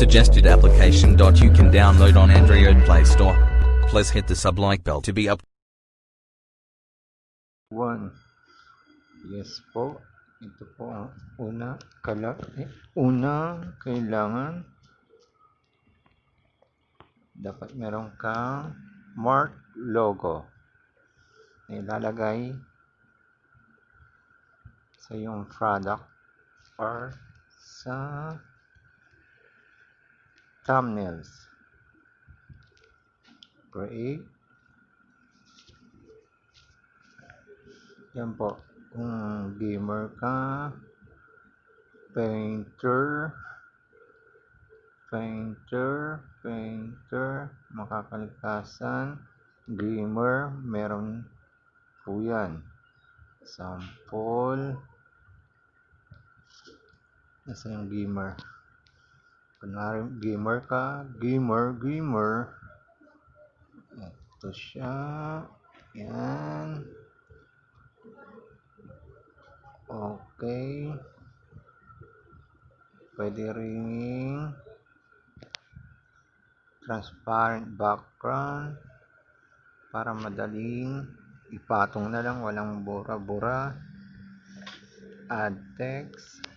suggested application. You can download on Android Play Store. Please hit the sub-like bell to be up. 1. Yes po. Ito po ang kailangan. Dapat meron kang mark logo na ilalagay sa iyong product or sa thumbnails. Create. Yan po. Kung gamer ka, painter, makakalikasan, gamer, meron po yan. Sample. Nasa yung gamer? Kunwari gamer ka, gamer. Ito siya. Yan. Okay. Pwede ring transparent background para madaling ipatong na lang, walang bura-bura. Add text.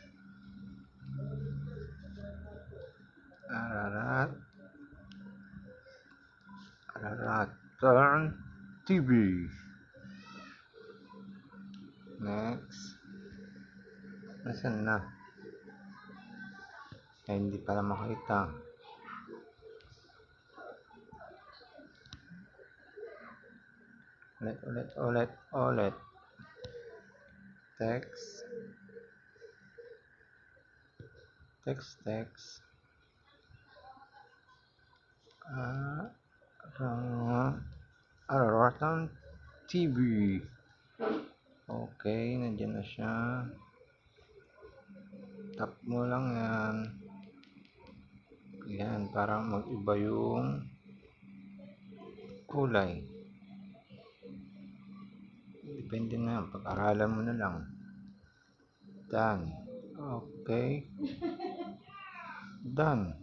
Ararat turn TV. Next. Nasaan na? Ay, hindi pala makita. Ulit. Text. Ararat TV. Okay, nandiyan na siya. Tap mo lang yan. Yan, para mag-iba yung kulay. Depende na yan. Pag-aralan mo na lang. Done. Okay. Done.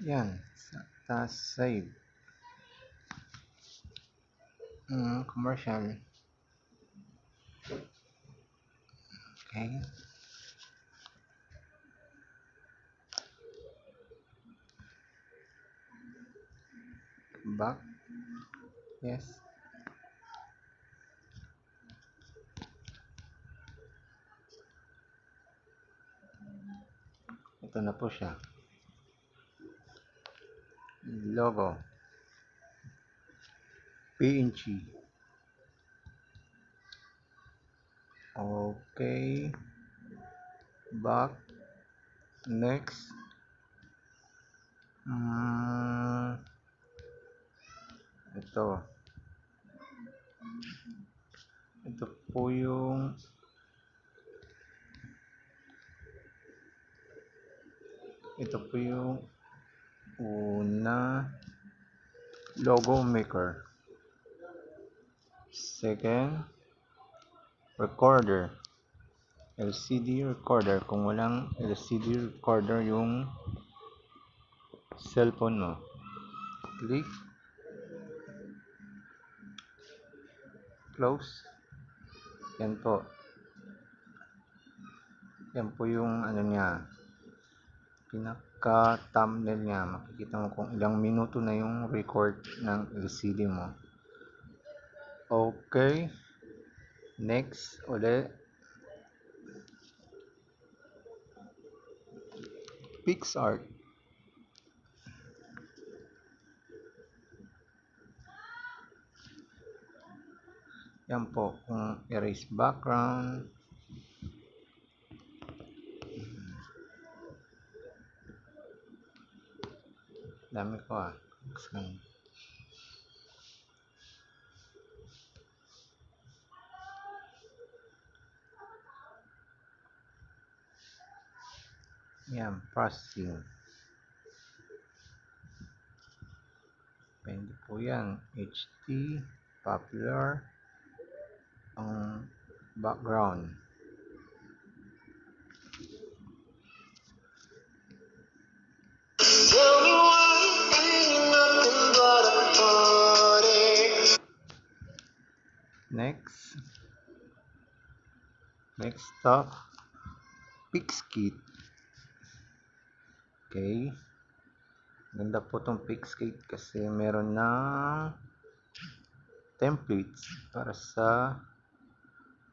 Yan. Tapos save. Commercial. Okay. Back. Yes. Ito na po siya. Logo. PNG. Okay. Back. Next. Ito po yung una logo maker. Second, recorder. LCD recorder. Kung walang LCD recorder yung cellphone mo, click, close. Yan po yung ano niya, pinaka thumbnail niya. Makikita mo kung ilang minuto na yung record ng LCD mo. Okay, next ulit. PixArt. Yan po, kung erase background. Dami ko yan, processing. Pwede po yan. HT, popular, ang background. Next stop, Pixkit. Okay. Ganda po itong Pixkit kasi meron ng templates para sa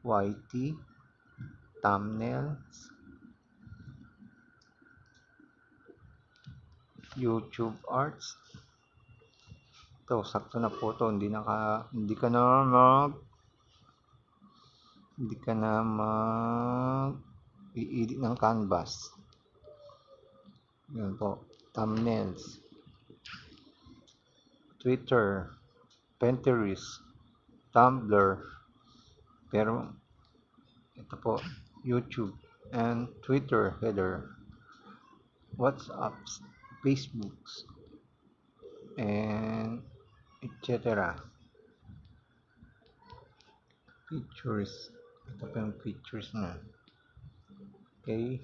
YT, thumbnails, YouTube arts. Ito, sakto na po ito. Hindi ka na i-edit ng canvas. Yan po, thumbnails, Twitter, Pinterest, Tumblr, pero ito po, YouTube and Twitter header, WhatsApps, Facebooks, and etc. Features, ito po yung features na. Okay.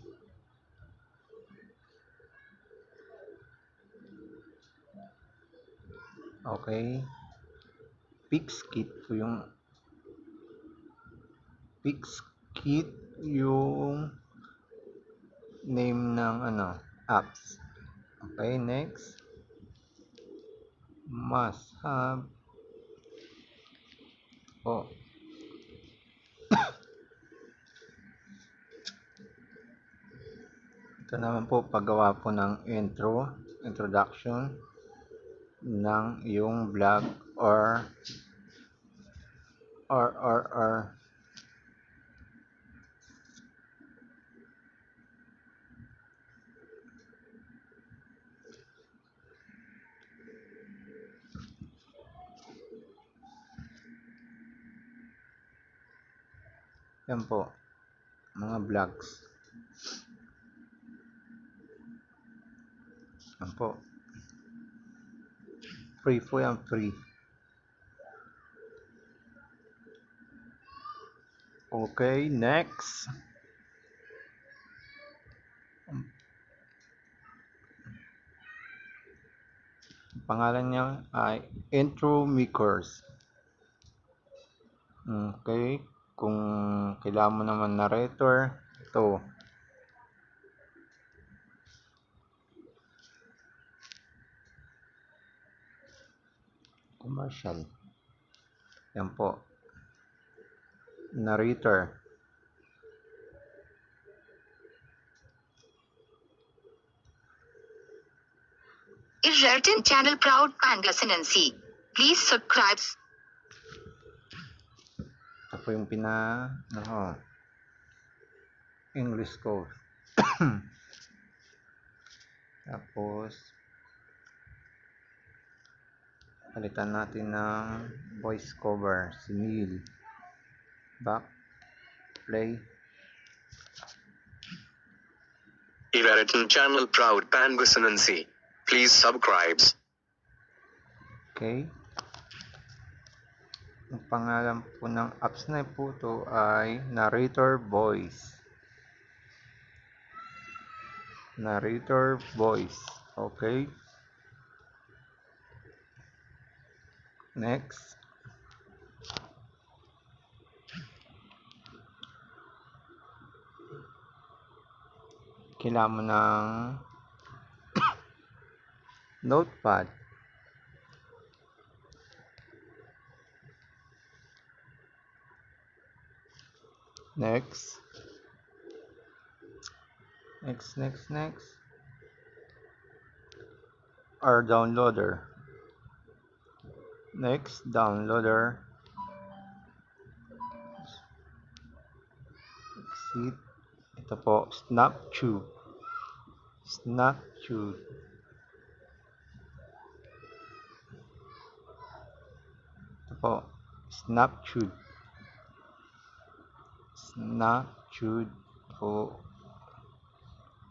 Okay. Pixkit po yung name ng apps. Okay, next. Must have. Oh. Ito naman po paggawa po ng introduction ng yung blog or yan po, mga blogs. Yan po. Free po yan, free. Okay, next. Pangalan niya ay Intro Makers. Okay, kung kailangan mo naman narrator, ito. Commercial. Yan po. Narrator. Irrelevant channel proud Pangasinancy. Please subscribe. Ito po yung English ko. Tapos palitan natin ng voice cover si Neil. Back, play. Irrelevant channel proud Pangasinancy. Please subscribe. Okay. Ang pangalan po ng apps na po ito ay Narrator Voice. Narrator Voice. Okay. Next. Kailangan mo ng notepad. Next. Our downloader. Next, downloader. Exit. Ito po, Snaptube. Ito po, Snaptube po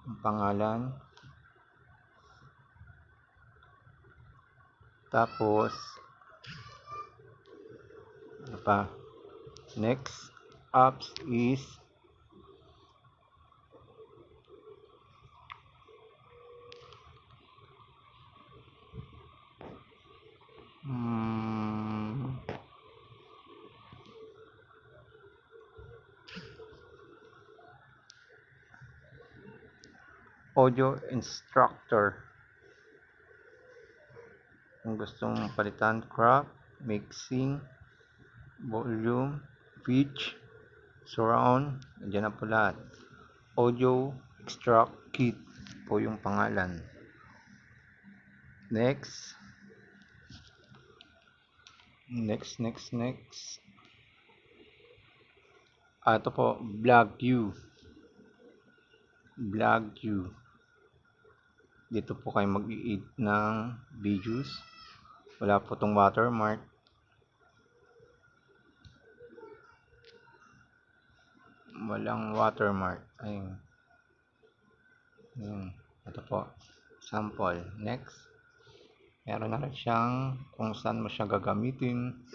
ang pangalan. Tapos ano pa? Next apps is Audio instructor. Kung gusto mong palitan, crop, mixing, volume, pitch, surround, nandiyan na po lahat. Audio extract kit po yung pangalan. Next. Ito po, vlog view. Dito po kayo mag-i-edit ng videos. Wala po tong watermark. Walang watermark. Ayun. Ito po, sample. Next. Meron na rin siyang kung saan mo siya gagamitin.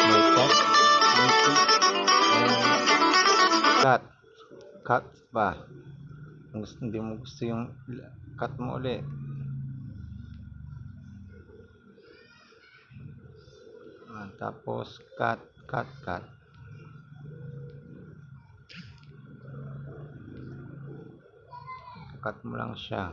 May text, music, and cut ba? Kung hindi mo gusto yung cut mo ulit. Tapos cut. Cut mo lang siya.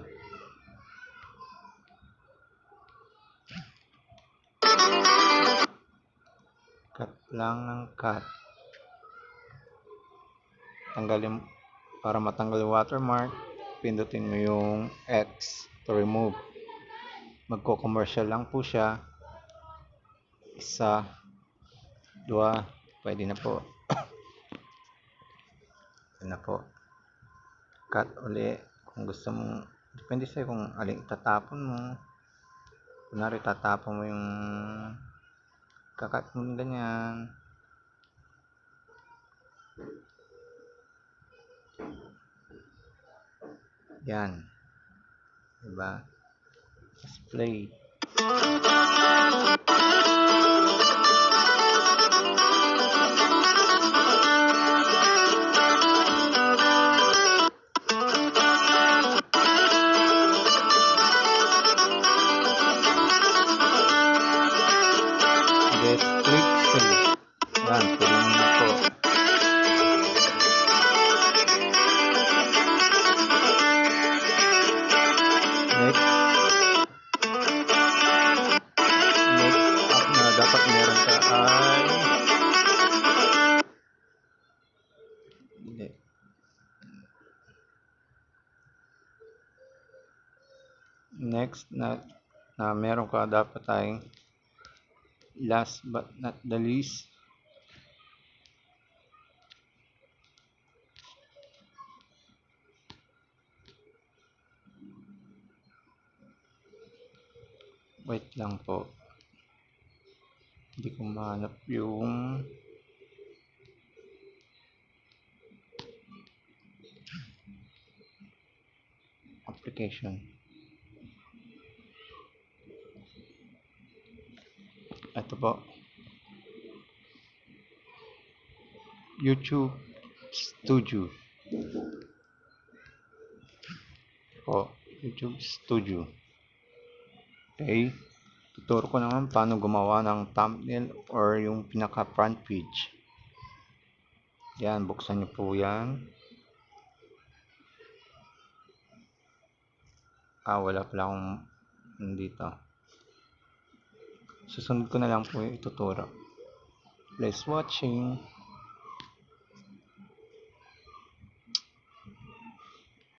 Cut lang ng cut. Tanggalin para matanggal yung watermark. Pindutin mo yung X to remove. Magko-commercial lang po siya. 1, 2, pwede na po. Pwede na po. Cut uli. Kung gusto mo, depende sa'yo kung alin tatapon mo. Kunwari tatapon mo yung kakat mo ganyan. Yan. Diba? Let's play. Let's click save. Yan, pwede mo na po. Next up na dapat meron ka ay next na meron ka dapat ay last but not the least, wait lang po, hindi ko mahanap yung application. Ito po, YouTube Studio po, YouTube Studio. Okay, tuturo ko naman paano gumawa ng thumbnail or yung pinaka front page. Yan, buksan nyo po yan. Wala pala akong dito. Susunod ko na lang po yung ituturo. Please watching.